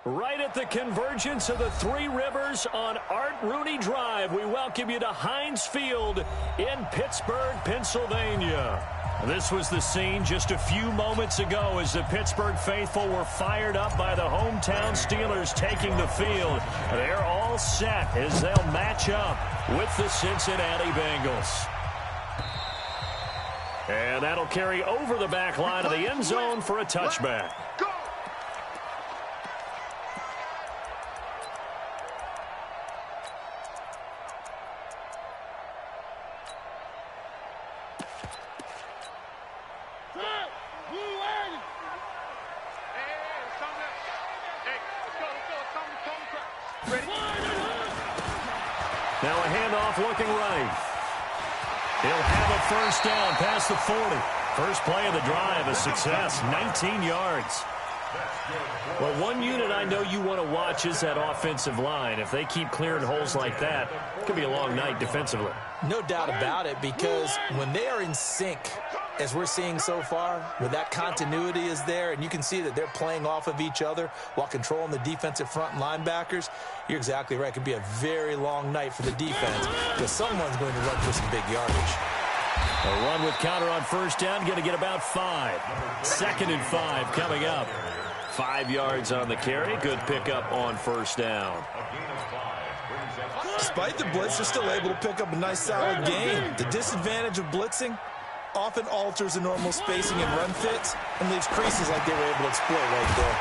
Right at the convergence of the Three Rivers on Art Rooney Drive, we welcome you to Heinz Field in Pittsburgh, Pennsylvania. This was the scene just a few moments ago as the Pittsburgh faithful were fired up by the hometown Steelers taking the field. They're all set as they'll match up with the Cincinnati Bengals. And that'll carry over the back line of the end zone for a touchback. Now a handoff looking right. He'll have a first down past the 40. First play of the drive, a success, 19 yards. Well, one unit I know you want to watch is that offensive line. If they keep clearing holes like that, it could be a long night defensively. No doubt about it, because when they are in sync, as we're seeing so far, where that continuity is there, and you can see that they're playing off of each other while controlling the defensive front linebackers, you're exactly right. It could be a very long night for the defense because someone's going to run for some big yardage. A run with counter on first down, going to get about 5. 2nd and 5 coming up. 5 yards on the carry. Good pickup on first down. Despite the blitz, they're still able to pick up a nice solid gain. The disadvantage of blitzing often alters the normal spacing and run fits and leaves creases like they were able to exploit right there.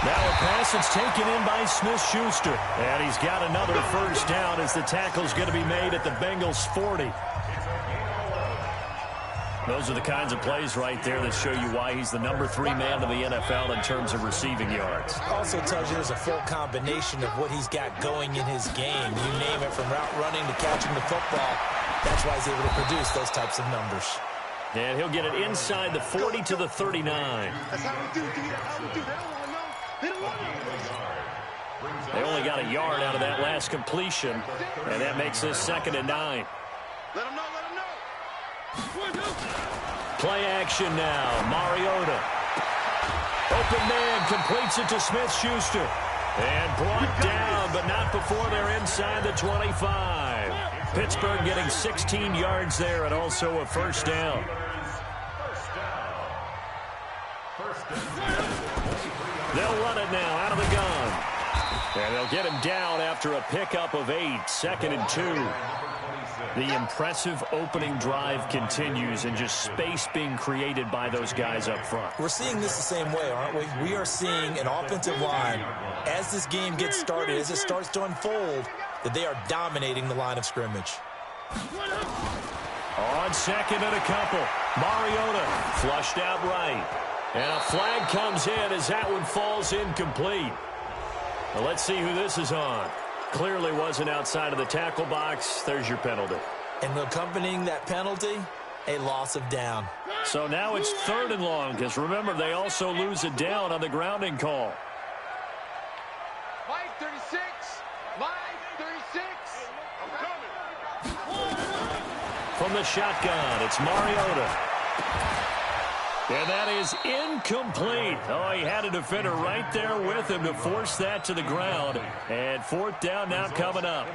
Now a pass that's taken in by Smith-Schuster. And he's got another first down as the tackle's going to be made at the Bengals 40. Those are the kinds of plays right there that show you why he's the number 3 man in the NFL in terms of receiving yards. Also tells you there's a full combination of what he's got going in his game. You name it, from route running to catching the football. That's why he's able to produce those types of numbers. And he'll get it inside the 40 to the 39. That's how we do. How we do. They don't want to know. They only got a yard out of that last completion, and that makes this 2nd and 9. Let them know. Play action now. Mariota. Open man completes it to Smith-Schuster. And brought down, but not before they're inside the 25. Pittsburgh getting 16 yards there and also a first down. They'll run it now out of the gun. And they'll get him down after a pickup of 8. 2nd and 2. The impressive opening drive continues, and just space being created by those guys up front. We're seeing this the same way, aren't we? We are seeing an offensive line, as this game gets started, as it starts to unfold, that they are dominating the line of scrimmage. On 2nd and a couple, Mariota flushed out right. And a flag comes in as that one falls incomplete. Well, let's see who this is on. Clearly wasn't outside of the tackle box. There's your penalty. And accompanying that penalty, a loss of down. So now it's 3rd and long, because remember, they also lose a down on the grounding call. Line 36. Line 36. I'm coming. From the shotgun, it's Mariota. And that is incomplete. Oh, he had a defender right there with him to force that to the ground. And 4th down now coming up.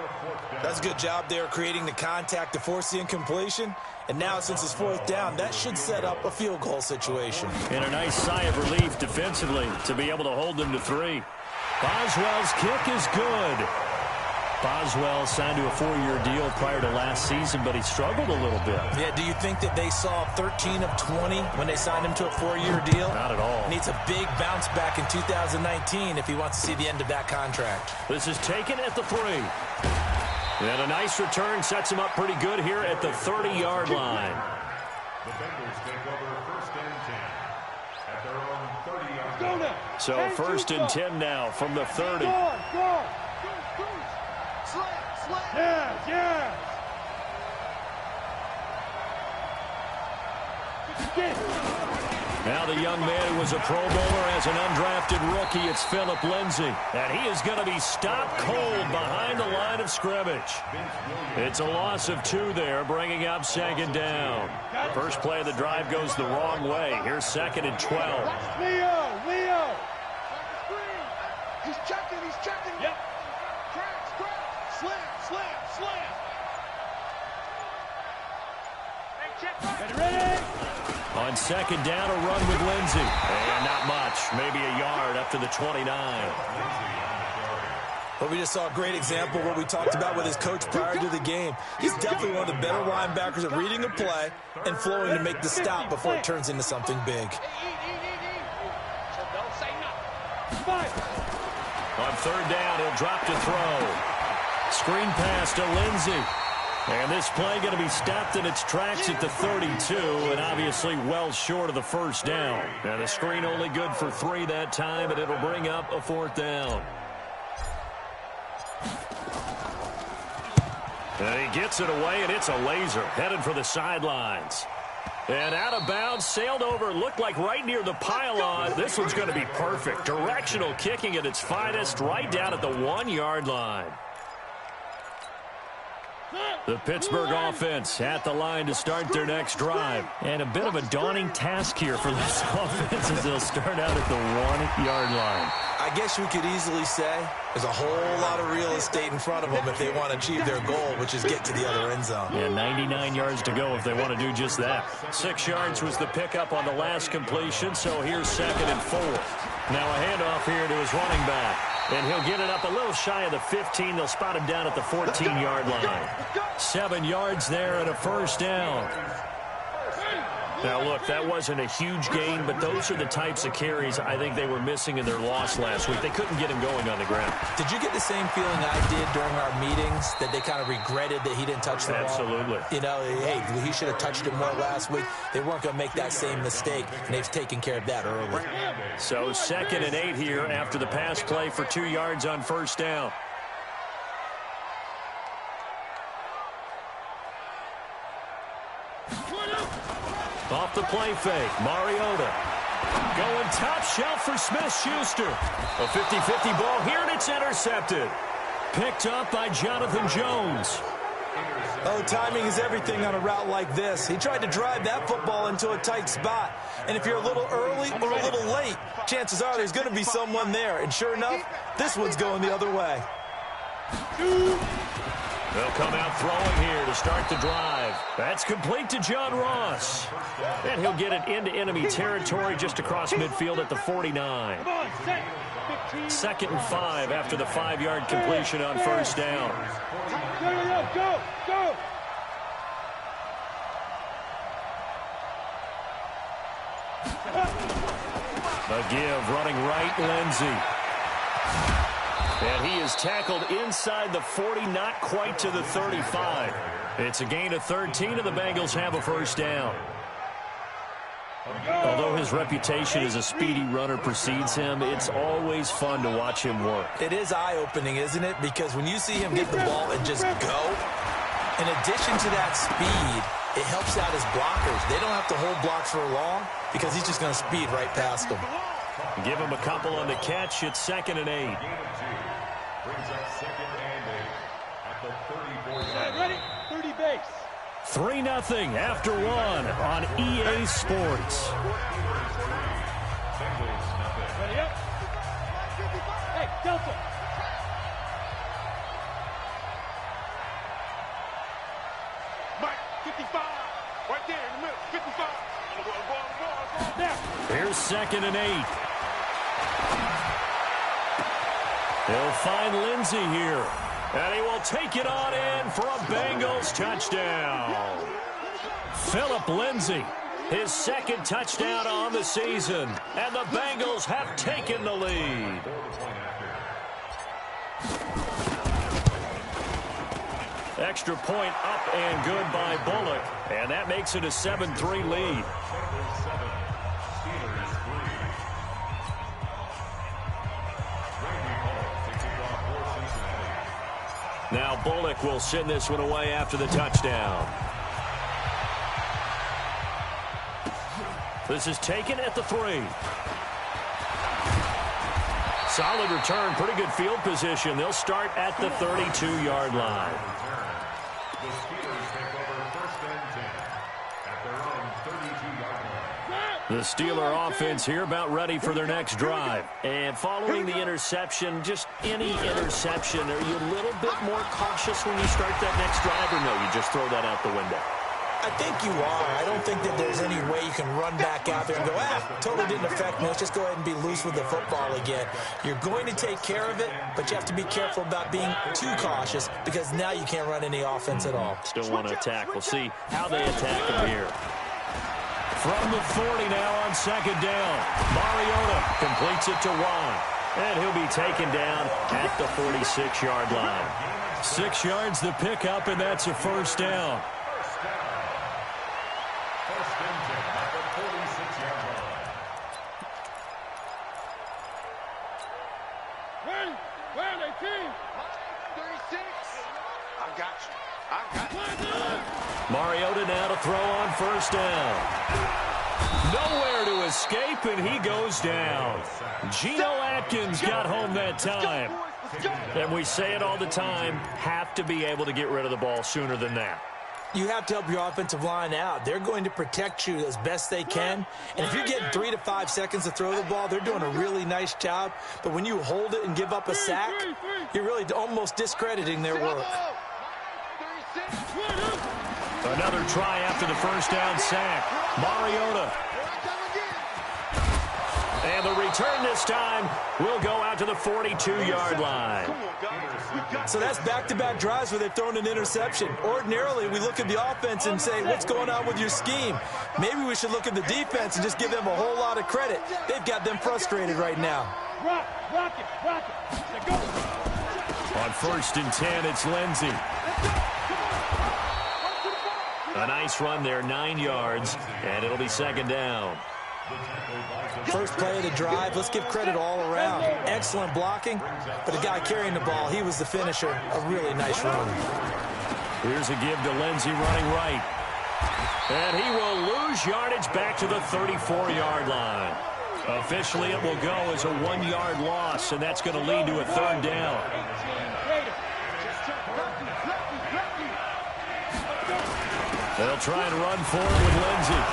That's a good job there creating the contact to force the incompletion. And now, since it's 4th down, that should set up a field goal situation. And a nice sigh of relief defensively to be able to hold them to 3. Boswell's kick is good. Boswell signed to a 4-year deal prior to last season, but he struggled a little bit. Yeah, do you think that they saw 13 of 20 when they signed him to a 4-year deal? Not at all. Needs a big bounce back in 2019 if he wants to see the end of that contract. This is taken at the 3. And a nice return sets him up pretty good here at the 30-yard line. The Bengals take over 1st and 10 at their own 30-yard line. So 1st and 10 now from the 30. Yeah. Now the young man who was a Pro Bowler as an undrafted rookie, it's Philip Lindsay. And he is going to be stopped cold behind the line of scrimmage. It's a loss of 2 there, bringing up 2nd down. First play of the drive goes the wrong way. Here's 2nd and 12. Leo. He's He's checking. Yep. Crack. Slam. Ready? On second down, a run with Lindsey. And not much, maybe a yard up to the 29. But we just saw a great example of what we talked about with his coach prior to the game. He's definitely one of the better linebackers at reading a play and flowing to make the stop before it turns into something big. On third down, he'll drop to throw. Screen pass to Lindsey. And this play going to be stopped in its tracks at the 32, and obviously well short of the first down. Now the screen only good for 3 that time, and it'll bring up a 4th down. And he gets it away, and it's a laser headed for the sidelines. And out of bounds, sailed over, looked like right near the pylon. This one's going to be perfect. Directional kicking at its finest, right down at the 1-yard line. The Pittsburgh offense at the line to start their next drive. And a bit of a daunting task here for this offense as they'll start out at the 1-yard line. I guess we could easily say there's a whole lot of real estate in front of them if they want to achieve their goal, which is get to the other end zone. And 99 yards to go if they want to do just that. 6 yards was the pickup on the last completion, so here's 2nd and 4. Now a handoff here to his running back. And he'll get it up a little shy of the 15. They'll spot him down at the 14-yard line. 7 yards there and a 1st down. Now, look, that wasn't a huge gain, but those are the types of carries I think they were missing in their loss last week. They couldn't get him going on the ground. Did you get the same feeling I did during our meetings, that they kind of regretted that he didn't touch the ball? Absolutely. You know, hey, he should have touched it more last week. They weren't going to make that same mistake, and they've taken care of that early. So 2nd and 8 here after the pass play for 2 yards on 1st down. Off the play fake, Mariota. Going top shelf for Smith-Schuster. A 50-50 ball here, and it's intercepted. Picked up by Jonathan Jones. Oh, timing is everything on a route like this. He tried to drive that football into a tight spot. And if you're a little early or a little late, chances are there's going to be someone there. And sure enough, this one's going the other way. They'll come out throwing here to start the drive. That's complete to John Ross. And he'll get it into enemy territory just across midfield at the 49. 2nd and 5 after the 5-yard completion on 1st down. Go! A give running right, Lindsey. And he is tackled inside the 40, not quite to the 35. It's a gain of 13, and the Bengals have a 1st down. Although his reputation as a speedy runner precedes him, it's always fun to watch him work. It is eye-opening, isn't it? Because when you see him get the ball and just go, in addition to that speed, it helps out his blockers. They don't have to hold blocks for long because he's just going to speed right past them. Give him a couple on the catch. It's 2nd and 8. Brings up 2nd and 8 at the 34. Ready? 30 base. 3-0 after 1 on EA Sports. Ready up. Hey, Delta. Mike, 55. Right there in the middle. 55. There. Here's 2nd and 8. He'll find Lindsey here. And he will take it on in for a Bengals touchdown. Phillip Lindsey, his 2nd touchdown on the season. And the Bengals have taken the lead. Extra point up and good by Bullock. And that makes it a 7-3 lead. Now Bullock will send this one away after the touchdown. This is taken at the 3. Solid return, pretty good field position. They'll start at the 32-yard line. The Steelers take over 1st and 10 at their own 32-yard line. The Steeler offense here about ready for their next drive. And following the interception, just any interception, are you a little bit more cautious when you start that next drive, or no, you just throw that out the window? I think you are. I don't think that there's any way you can run back out there and go, totally didn't affect me. Let's just go ahead and be loose with the football again. You're going to take care of it, but you have to be careful about being too cautious because now you can't run any offense at all. Still want to attack. We'll see how they attack him here. From the 40 now on second down. Mariota completes it to Juan. And he'll be taken down at the 46-yard line. 6 yards the pickup, and that's a first down. Mariota now to throw on first down. Nowhere to escape, and he goes down. Geno Atkins got home that time. And we say it all the time, have to be able to get rid of the ball sooner than that. You have to help your offensive line out. They're going to protect you as best they can. And if you're getting 3 to 5 seconds to throw the ball, they're doing a really nice job. But when you hold it and give up a sack, you're really almost discrediting their work. Another try after the first down sack. Mariota. And the return this time will go out to the 42-yard line. So that's back-to-back drives where they've thrown an interception. Ordinarily, we look at the offense and say, what's going on with your scheme? Maybe we should look at the defense and just give them a whole lot of credit. They've got them frustrated right now. Rock it. On first and 10, it's Lindsey. A nice run there, 9 yards, and it'll be second down. First play of the drive, let's give credit all around. Excellent blocking, but the guy carrying the ball, he was the finisher. A really nice run. Here's a give to Lindsey running right. And he will lose yardage back to the 34-yard line. Officially, it will go as a 1-yard loss, and that's going to lead to a third down. They'll try and run forward with Lindsey.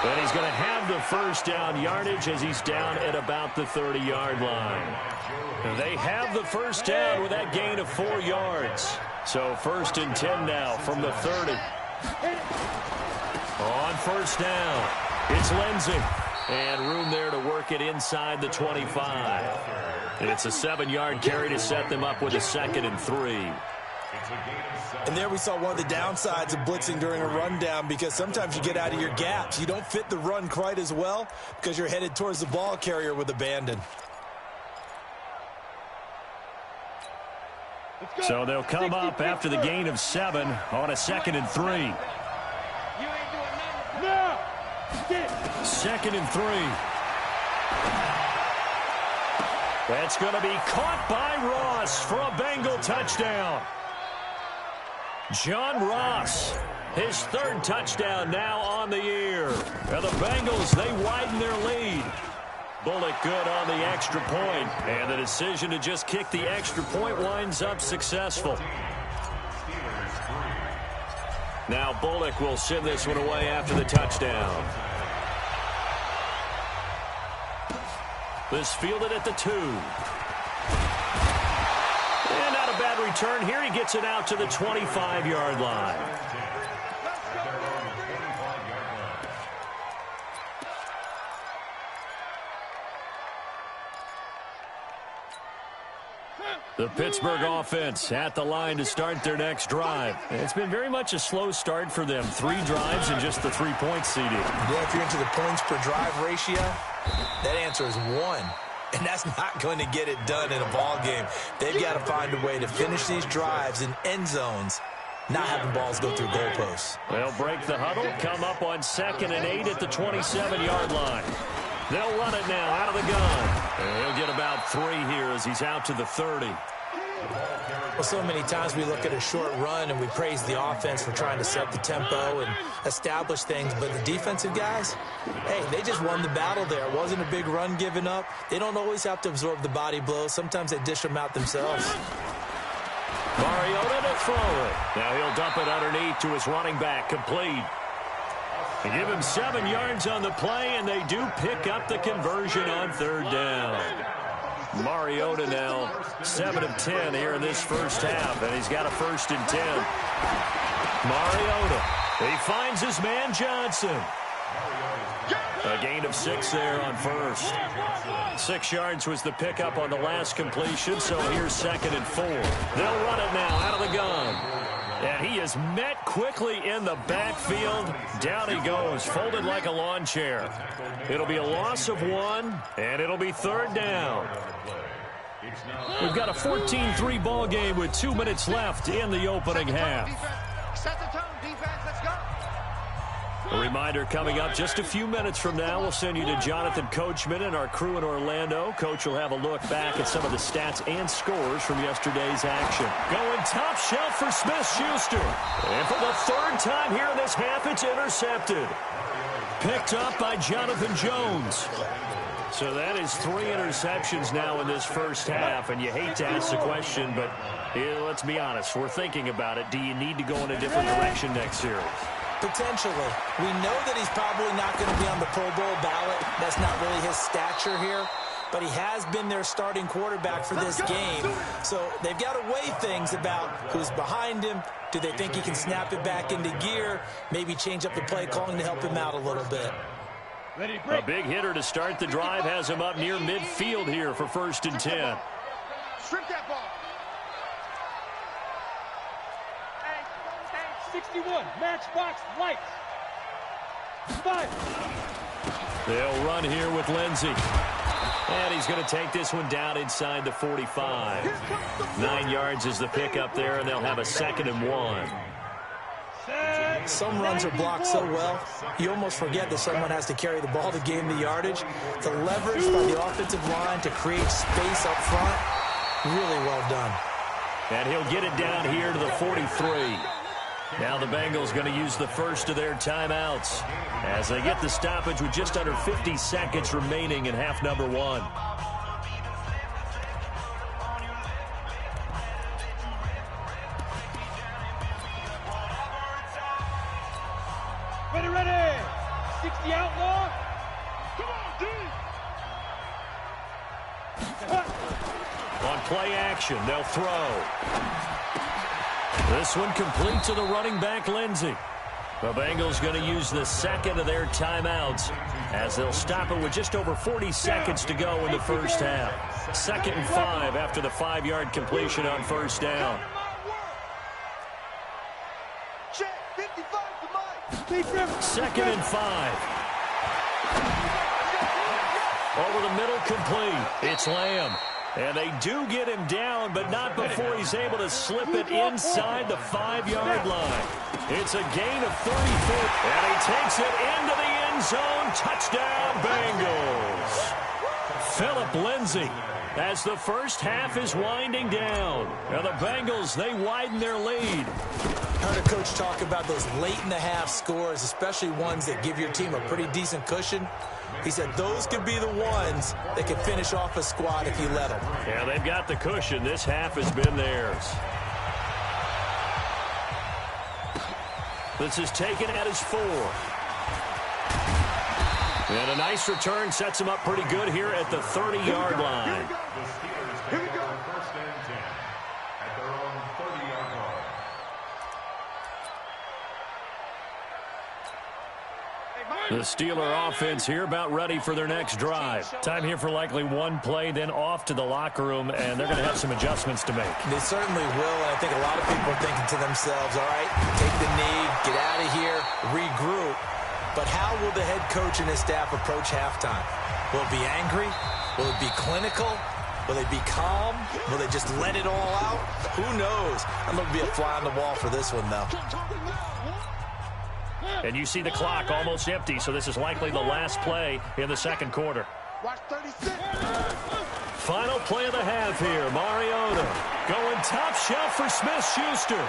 And he's going to have the first down yardage as he's down at about the 30-yard line. They have the first down with that gain of 4 yards. So first and 10 now from the 30. On first down, it's Lindsey. And room there to work it inside the 25. It's a 7-yard carry to set them up with a 2nd and 3. And there we saw one of the downsides of blitzing during a rundown because sometimes you get out of your gaps. You don't fit the run quite as well because you're headed towards the ball carrier with abandon. So they'll come up after the gain of 7 on a 2nd and 3. 2nd and 3. That's going to be caught by Ross for a Bengal touchdown. John Ross, his 3rd touchdown now on the year. And the Bengals, they widen their lead. Bullock good on the extra point, and the decision to just kick the extra point winds up successful. Now Bullock will send this one away after the touchdown. This fielded at the 2. And not a bad return here. He gets it out to the 25-yard line. The Pittsburgh offense at the line to start their next drive. It's been very much a slow start for them. 3 drives and just the 3 points seeded. Yeah, if you're into the points per drive ratio, that answer is 1. And that's not going to get it done in a ball game. They've got to find a way to finish these drives in end zones, not having balls go through goalposts. They'll break the huddle, come up on 2nd and 8 at the 27-yard line. They'll run it now out of the gun. And he'll get about 3 here as he's out to the 30. Well, so many times we look at a short run and we praise the offense for trying to set the tempo and establish things, but the defensive guys, hey, they just won the battle there. It wasn't a big run given up. They don't always have to absorb the body blows. Sometimes they dish them out themselves. Mariota to throw it. Now he'll dump it underneath to his running back, complete. Give him 7 yards on the play, and they do pick up the conversion on 3rd down. Mariota now 7 of 10 here in this first half, and he's got a 1st and 10. Mariota, he finds his man Johnson. A gain of 6 there on 1st. 6 yards was the pickup on the last completion, so here's 2nd and 4. They'll run it now out of the gun. And he is met quickly in the backfield. Down he goes, folded like a lawn chair. It'll be a loss of 1, and it'll be 3rd down. We've got a 14-3 ball game with 2 minutes left in the opening half. Set the tone, defense, let's go. A reminder coming up just a few minutes from now. We'll send you to Jonathan Coachman and our crew in Orlando. Coach will have a look back at some of the stats and scores from yesterday's action. Going top shelf for Smith-Schuster. And for the 3rd time here in this half, it's intercepted. Picked up by Jonathan Jones. So that is 3 interceptions now in this first half. And you hate to ask the question, but let's be honest. We're thinking about it. Do you need to go in a different direction next series? Potentially. We know that he's probably not going to be on the Pro Bowl ballot. That's not really his stature here. But he has been their starting quarterback for this game. So they've got to weigh things about who's behind him. Do they think he can snap it back into gear? Maybe change up the play calling to help him out a little bit. A big hitter to start the drive has him up near midfield here for 1st and 10. Strip that ball. 61, matchbox lights. 5. They'll run here with Lindsey. And he's going to take this one down inside the 45. 9 yards is the pickup there, and they'll have a 2nd and 1. Some runs are blocked so well, you almost forget that someone has to carry the ball to gain the yardage. The leverage by the offensive line to create space up front, really well done. And he'll get it down here to the 43. Now the Bengals going to use the first of their timeouts as they get the stoppage with just under 50 seconds remaining in half number 1. Ready. 60 outlaw. Come on, D. On play action, they'll throw. This one complete to the running back, Lindsey. The Bengals going to use the 2nd of their timeouts as they'll stop it with just over 40 seconds to go in the first half. 2nd and 5 after the 5-yard completion on 1st down. Check, 55 to Mike. 2nd and 5. Over the middle, complete. It's Lamb. And they do get him down, but not before he's able to slip it inside the 5-yard line. It's a gain of 34, and he takes it into the end zone. Touchdown, Bengals. Philip Lindsay, as the first half is winding down. Now the Bengals, they widen their lead. Heard a coach talk about those late-in-the-half scores, especially ones that give your team a pretty decent cushion. He said those could be the ones that can finish off a squad if you let them. Yeah, they've got the cushion. This half has been theirs. This is taken at his 4. And a nice return sets him up pretty good here at the 30-yard line. Here we go. First and 10 at their own 30-yard line. The Steeler offense here about ready for their next drive. Time here for likely one play, then off to the locker room, and they're going to have some adjustments to make. They certainly will, and I think a lot of people are thinking to themselves, all right, take the knee, get out of here, regroup. But how will the head coach and his staff approach halftime? Will it be angry? Will it be clinical? Will they be calm? Will they just let it all out? Who knows? I'm going to be a fly on the wall for this one, though. And you see the clock almost empty, so this is likely the last play in the second quarter. Watch 36. Final play of the half here. Mariota going top shelf for Smith-Schuster.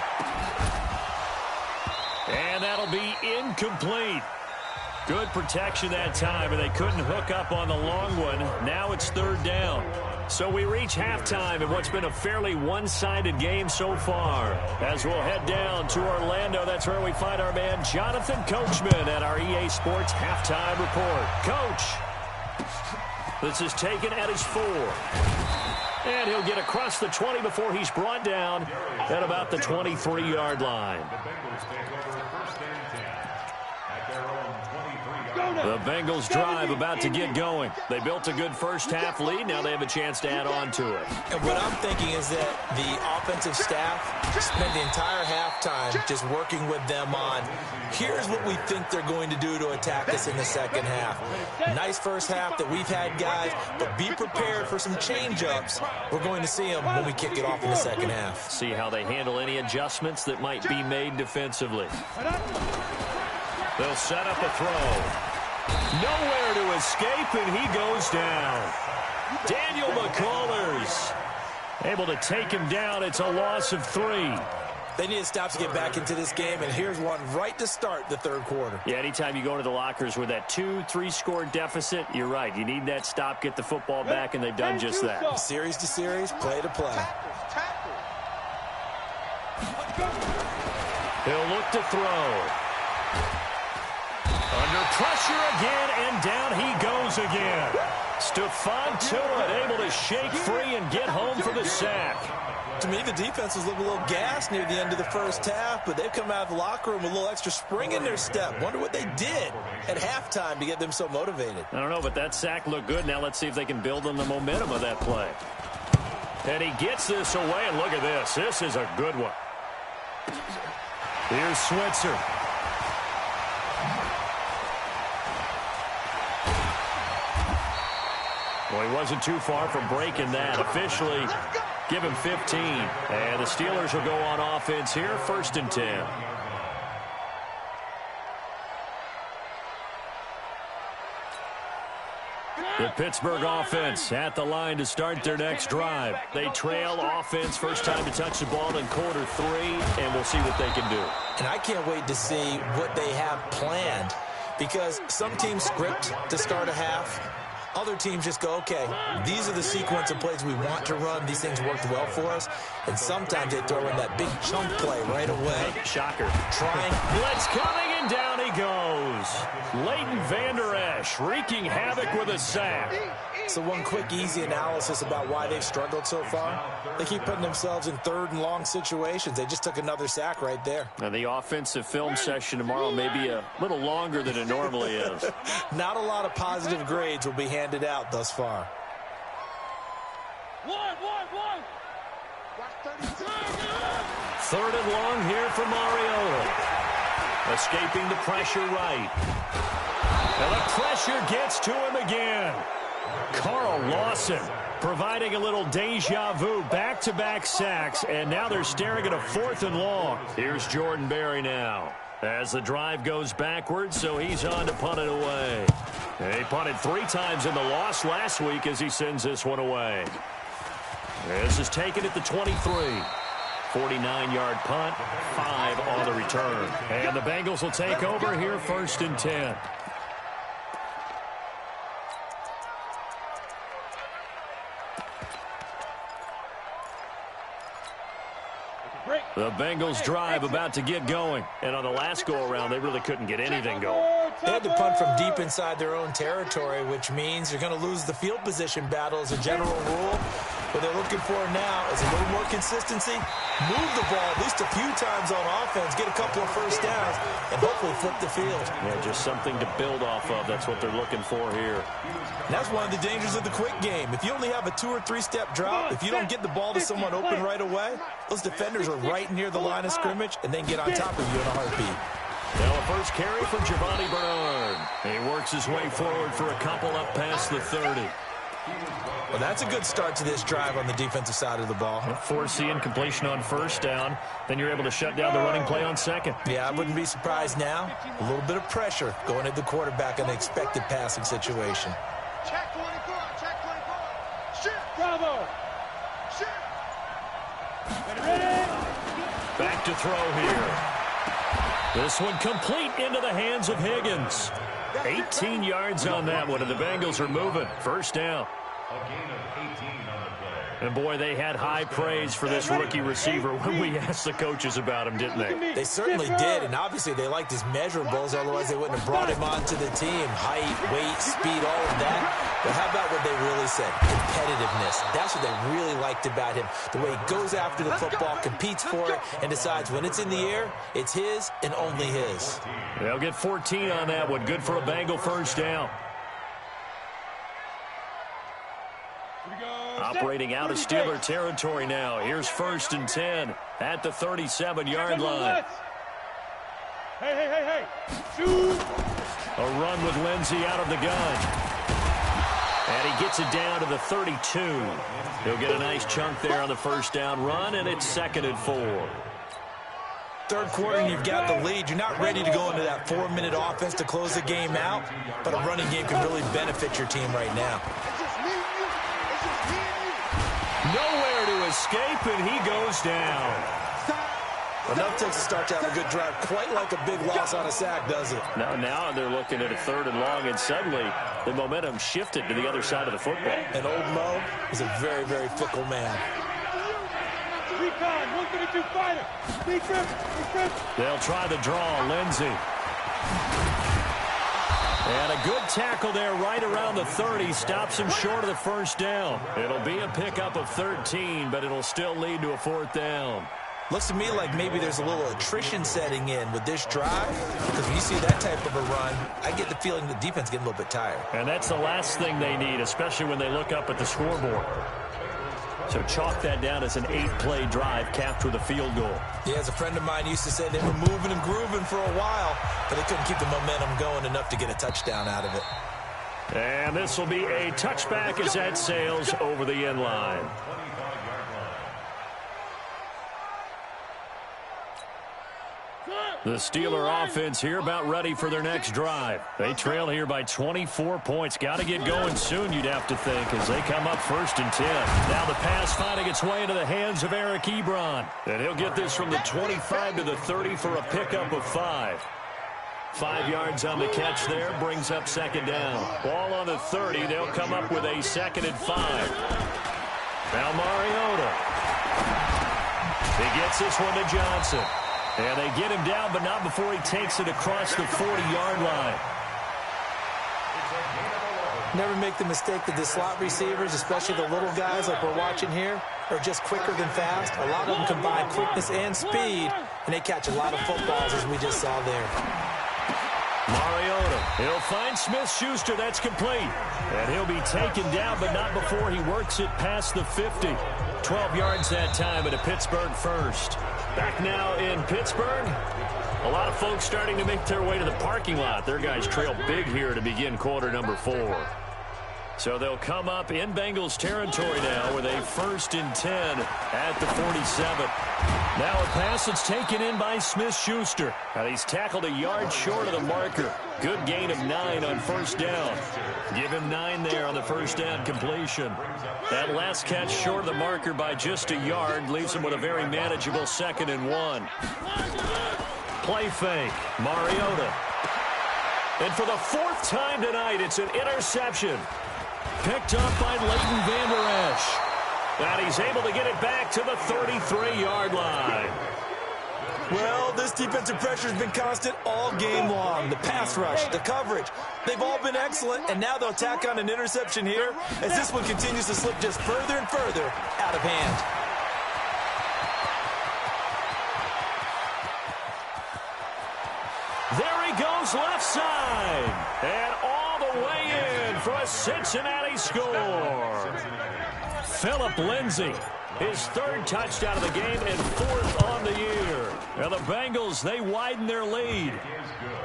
And that'll be incomplete. Good protection that time, and they couldn't hook up on the long one. Now it's 3rd down. So we reach halftime in what's been a fairly one-sided game so far. As we'll head down to Orlando, that's where we find our man Jonathan Coachman at our EA Sports Halftime Report. Coach, this is taken at his 4. And he'll get across the 20 before he's brought down at about the 23-yard line. The Bengals drive about to get going. They built a good first-half lead. Now they have a chance to add on to it. And what I'm thinking is that the offensive staff spent the entire halftime just working with them on, here's what we think they're going to do to attack us in the second half. Nice first half that we've had, guys, but be prepared for some change-ups. We're going to see them when we kick it off in the second half. See how they handle any adjustments that might be made defensively. They'll set up a throw. Nowhere to escape, and he goes down. Daniel McCullers able to take him down. It's a loss of 3. They need to stop to get back into this game, and here's one right to start the third quarter. Yeah, anytime you go into the lockers with that 2-3 score deficit, you're right. You need that stop, get the football back, and they've done just that. Series to series, play to play. He'll look to throw. Under pressure again, and down he goes again. Stephon Tuitt able to shake free and get home for the sack. To me, the defense was looking a little gassed near the end of the first half, but they've come out of the locker room with a little extra spring in their step. Wonder what they did at halftime to get them so motivated. I don't know, but that sack looked good. Now let's see if they can build on the momentum of that play. And he gets this away, and look at this. This is a good one. Here's Switzer. Well, he wasn't too far from breaking that. Officially, give him 15. And the Steelers will go on offense here, 1st and 10. The Pittsburgh offense at the line to start their next drive. They trail offense, first time to touch the ball in quarter 3, and we'll see what they can do. And I can't wait to see what they have planned, because some teams script to start a half. Other teams just go, okay, these are the sequence of plays we want to run. These things worked well for us. And sometimes they throw in that big chunk play right away. Shocker. Trying. Blitz coming, and down he goes. Leighton Vander Esch wreaking havoc with a sack. So one quick, easy analysis about why they've struggled so far. They keep putting themselves in 3rd and long situations. They just took another sack right there. Now, the offensive film session tomorrow may be a little longer than it normally is. Not a lot of positive grades will be handed out thus far. 3rd and long here for Mariota. Escaping the pressure right. And the pressure gets to him again. Carl Lawson providing a little deja vu, back-to-back sacks, and now they're staring at a 4th and long. Here's Jordan Berry now as the drive goes backwards, so he's on to punt it away. He punted 3 times in the loss last week as he sends this one away. This is taken at the 23. 49-yard punt, 5 on the return. And the Bengals will take over here, 1st and 10. The Bengals drive about to get going. And on the last go-around, they really couldn't get anything going. They had to punt from deep inside their own territory, which means you're going to lose the field position battle as a general rule. What they're looking for now is a little more consistency, move the ball at least a few times on offense, get a couple of first downs, and hopefully flip the field. Yeah, just something to build off of. That's what they're looking for here. And that's one of the dangers of the quick game. If you only have a 2- or 3-step drop, if you don't get the ball to someone open right away, those defenders are right near the line of scrimmage and then get on top of you in a heartbeat. Now a first carry for Giovanni Bernard. He works his way forward for a couple up past the 30. Well, that's a good start to this drive on the defensive side of the ball. Forcing incompletion on 1st down. Then you're able to shut down the running play on 2nd. Yeah, I wouldn't be surprised now. A little bit of pressure going at the quarterback in an expected passing situation. Check 24, check 24. Shoot. Bravo. Shoot. Ready? Back to throw here. This one complete into the hands of Higgins. 18 yards on that one, and the Bengals are moving. 1st down. A gain of 18 on the And, boy, they had high praise for this rookie receiver when we asked the coaches about him, didn't they? They certainly did, and obviously they liked his measurables, otherwise they wouldn't have brought him onto the team. Height, weight, speed, all of that. But how about what they really said? Competitiveness. That's what they really liked about him. The way he goes after the football, competes for it, and decides when it's in the air, it's his and only his. They'll get 14 on that one. Good for a Bengal first down. Operating out of Steeler territory now. Here's 1st and 10 at the 37-yard line. Hey. Shoot. A run with Lindsey out of the gun. And he gets it down to the 32. He'll get a nice chunk there on the first down run, and it's 2nd and 4. Third quarter and you've got the lead. You're not ready to go into that 4-minute offense to close the game out, but a running game can really benefit your team right now. Nowhere to escape, and he goes down. Enough takes to start to have a good drive. Quite like a big loss on a sack, does it? Now they're looking at a 3rd and long, and suddenly the momentum shifted to the other side of the football. And old Mo is a very, very fickle man. Recon, 132 fighter. Big grip. They'll try the draw, Lindsey. And a good tackle there right around the 30. Stops him short of the first down. It'll be a pickup of 13, but it'll still lead to a 4th down. Looks to me like maybe there's a little attrition setting in with this drive, because when you see that type of a run, I get the feeling the defense getting a little bit tired. And that's the last thing they need, especially when they look up at the scoreboard. So chalk that down as an 8-play drive capped with a field goal. Yeah, as a friend of mine used to say, they were moving and grooving for a while, but they couldn't keep the momentum going enough to get a touchdown out of it. And this will be a touchback as that sails over the end line. The Steeler offense here about ready for their next drive. They trail here by 24 points. Got to get going soon, you'd have to think, as they come up 1st and 10. Now the pass finding its way into the hands of Eric Ebron. And he'll get this from the 25 to the 30 for a pickup of 5. 5 yards on the catch there, brings up 2nd down. Ball on the 30, they'll come up with a 2nd and 5. Now Mariota. He gets this one to Johnson. And they get him down, but not before he takes it across the 40-yard line. Never make the mistake that the slot receivers, especially the little guys like we're watching here, are just quicker than fast. A lot of them combine quickness and speed, and they catch a lot of footballs, as we just saw there. Mariota, he'll find Smith-Schuster. That's complete. And he'll be taken down, but not before he works it past the 50. 12 yards that time at a Pittsburgh first. Back now in Pittsburgh. A lot of folks starting to make their way to the parking lot. Their guys trail big here to begin quarter number 4. So they'll come up in Bengals territory now with a 1st and 10 at the 47. Now a pass that's taken in by Smith-Schuster. And he's tackled a yard short of the marker. Good gain of 9 on 1st down. Give him 9 there on the 1st down completion. That last catch short of the marker by just a yard leaves him with a very manageable 2nd and 1. Play fake. Mariota. And for the 4th time tonight, it's an interception. Picked up by Leighton Vander Esch. And he's able to get it back to the 33-yard line. Well, this defensive pressure has been constant all game long. The pass rush, the coverage, they've all been excellent, and now they'll tack on an interception here as this one continues to slip just further and further out of hand. There he goes left side. And all the way in for a Cincinnati score. Phillip Lindsay, his 3rd touchdown of the game and 4th on the year. Now the Bengals, they widen their lead.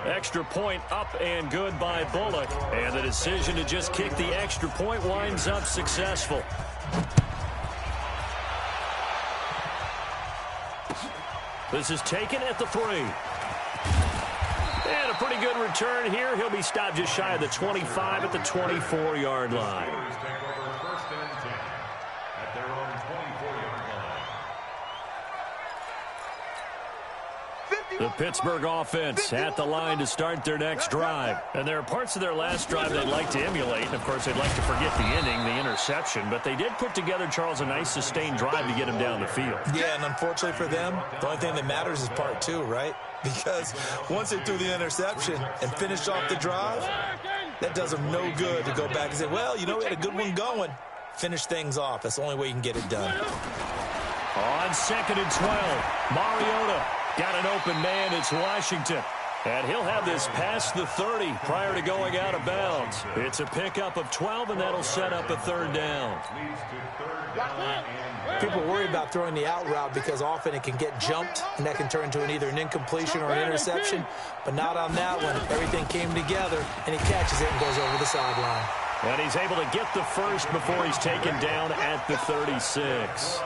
Extra point up and good by Bullock. And the decision to just kick the extra point winds up successful. This is taken at the 3. And a pretty good return here. He'll be stopped just shy of the 25 at the 24-yard line. The Pittsburgh offense at the line to start their next drive. And there are parts of their last drive they'd like to emulate. And, of course, they'd like to forget the inning, the interception. But they did put together, Charles, a nice sustained drive to get him down the field. Yeah, and unfortunately for them, the only thing that matters is part two, right? Because once they threw the interception and finished off the drive, that does them no good to go back and say, well, you know, we had a good one going. Finish things off. That's the only way you can get it done. On 2nd and 12, Mariota got an open man. It's Washington. And he'll have this past the 30 prior to going out of bounds. It's a pickup of 12, and that'll set up a 3rd down. People worry about throwing the out route because often it can get jumped, and that can turn into either an incompletion or an interception. But not on that one. Everything came together, and he catches it and goes over the sideline. And he's able to get the first before he's taken down at the 36.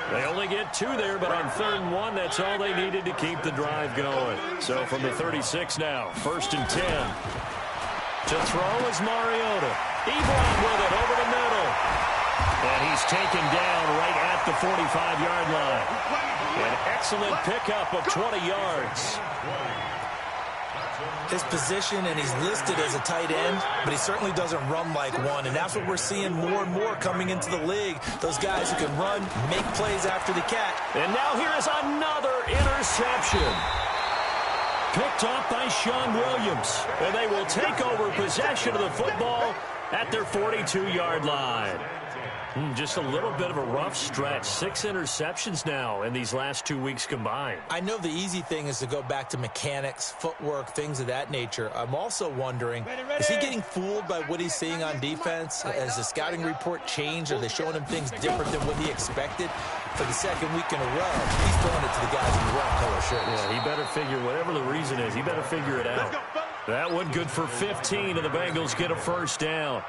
They only get 2 there, but on 3rd and 1, that's all they needed to keep the drive going. So from the 36 now, 1st and 10. To throw is Mariota. Ebron with it over the middle. And he's taken down right at the 45-yard line. An excellent pickup of 20 yards. His position, and he's listed as a tight end, but he certainly doesn't run like one, and that's what we're seeing more and more coming into the league. Those guys who can run, make plays after the catch. And now here is another interception. Picked off by Sean Williams, and they will take over possession of the football at their 42-yard line. Just a little bit of a rough stretch. 6 interceptions now in these last 2 weeks combined. I know the easy thing is to go back to mechanics, footwork, things of that nature. I'm also wondering, is he getting fooled by what he's seeing on defense? Has the scouting report changed? Are they showing him things different than what he expected? For the 2nd week in a row, he's throwing it to the guys in the wrong color shirts. Yeah, he better figure, whatever the reason is, he better figure it out. That one good for 15, and the Bengals get a 1st down.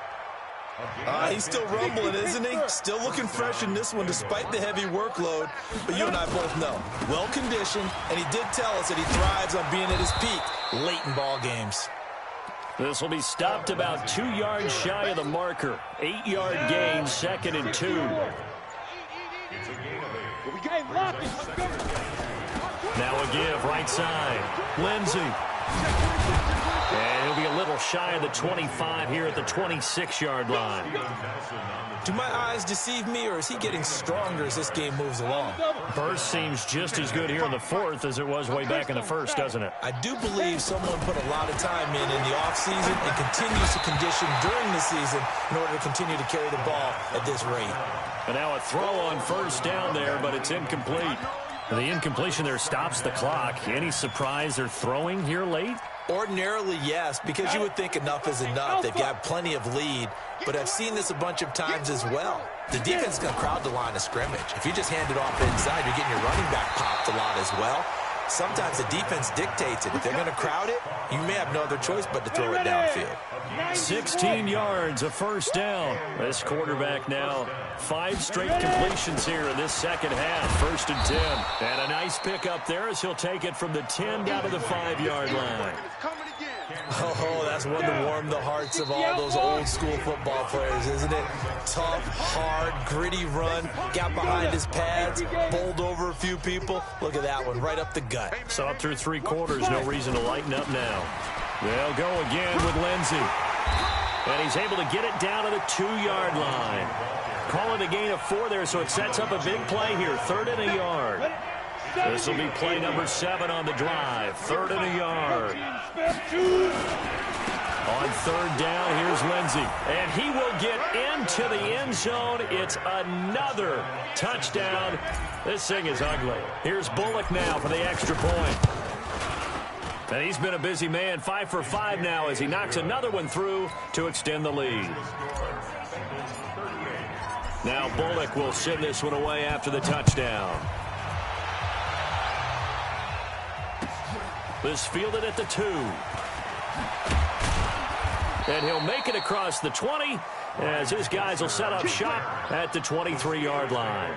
He's still rumbling, isn't he? Still looking fresh in this one despite the heavy workload. But you and I both know, well-conditioned, and he did tell us that he thrives on being at his peak late in ball games. This will be stopped about 2 yards shy of the marker. 8-yard gain, 2nd and 2. Now a give, right side. Lindsey. And he'll be a little shy of the 25 here at the 26-yard line. Do my eyes deceive me, or is he getting stronger as this game moves along? Burst seems just as good here in the 4th as it was way back in the 1st, doesn't it? I do believe someone put a lot of time in the offseason and continues to condition during the season in order to continue to carry the ball at this rate. And now a throw on 1st down there, but it's incomplete. The incompletion there stops the clock. Any surprise they're throwing here late? Ordinarily, yes, because you would think enough is enough. They've got plenty of lead, but I've seen this a bunch of times as well. The defense is going to crowd the line of scrimmage. If you just hand it off inside, you're getting your running back popped a lot as well. Sometimes the defense dictates it. If they're going to crowd it, you may have no other choice but to throw it downfield. 16 yards, a 1st down. This quarterback now 5 straight completions here in this 2nd half. 1st and 10. And a nice pickup there as he'll take it from the 10 down to the 5-yard line. Oh, that's one to warm the hearts of all those old school football players, isn't it? Tough, hard, gritty run. Got behind his pads, bowled over a few people. Look at that one, right up the gut. So up through 3 quarters, no reason to lighten up now. They'll go again with Lindsey. And he's able to get it down to the 2-yard line. Call it a gain of 4 there, so it sets up a big play here. 3rd and a yard. This will be play number 7 on the drive. 3rd and a yard. On 3rd down, here's Lindsey. And he will get into the end zone. It's another touchdown. This thing is ugly. Here's Bullock now for the extra point. And he's been a busy man, 5 for 5 now as he knocks another one through to extend the lead. Now Bullock will send this one away after the touchdown. This fielded at the 2. And he'll make it across the 20 as his guys will set up shop at the 23-yard line.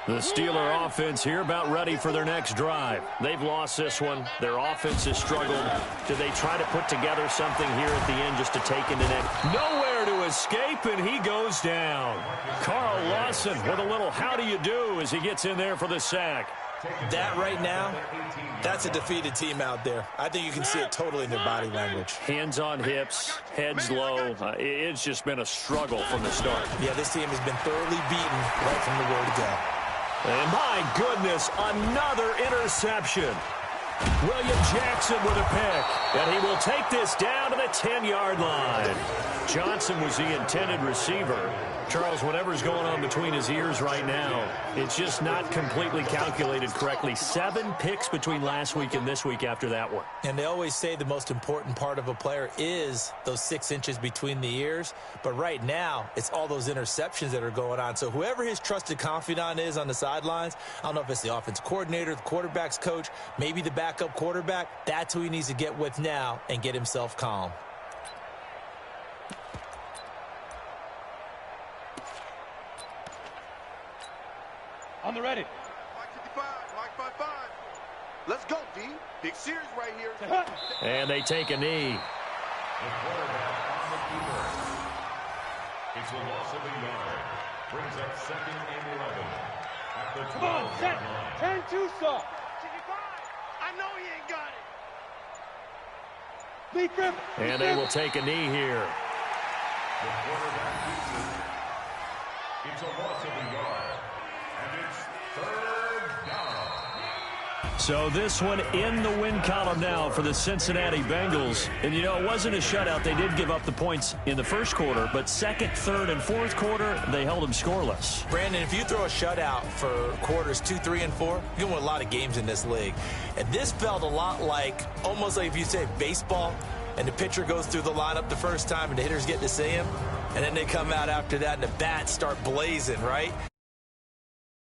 The Steeler offense here about ready for their next drive. They've lost this one. Their offense has struggled. Do they try to put together something here at the end just to take into next? Nowhere to escape, and he goes down. Carl Lawson with a little how do you do as he gets in there for the sack. That right now, that's a defeated team out there. I think you can see it totally in their body language. Hands on hips, heads low. It's just been a struggle from the start. Yeah, this team has been thoroughly beaten right from the word go. And my goodness, another interception. William Jackson with a pick, and he will take this down to the 10-yard line. Johnson was the intended receiver. Charles, whatever's going on between his ears right now, it's just not completely calculated correctly. 7 picks between last week and this week after that one. And they always say the most important part of a player is those 6 inches between the ears. But right now, it's all those interceptions that are going on. So whoever his trusted confidant is on the sidelines, I don't know if it's the offense coordinator, the quarterback's coach, maybe the backup quarterback, that's who he needs to get with now and get himself calm. On the ready. Mike 55, Mike 55. Let's go, D. Big series right here. And they take a knee. The quarterback on the keeper. It's a loss of a yard. Brings up 2nd and 11. At the Come on, set. 10-2 stop. 55. I know he ain't got it. Lee Griffin. And they will take a knee here. The quarterback keeps it. It's a loss of a yard. And it's 3rd down. So this one in the win column now for the Cincinnati Bengals. And, you know, it wasn't a shutout. They did give up the points in the first quarter, but second, third, and fourth quarter, they held them scoreless. Brandon, if you throw a shutout for quarters 2, 3, and 4, you can win a lot of games in this league. And this felt a lot like, almost like if you say baseball, and the pitcher goes through the lineup the first time and the hitters get to see him, and then they come out after that and the bats start blazing, right?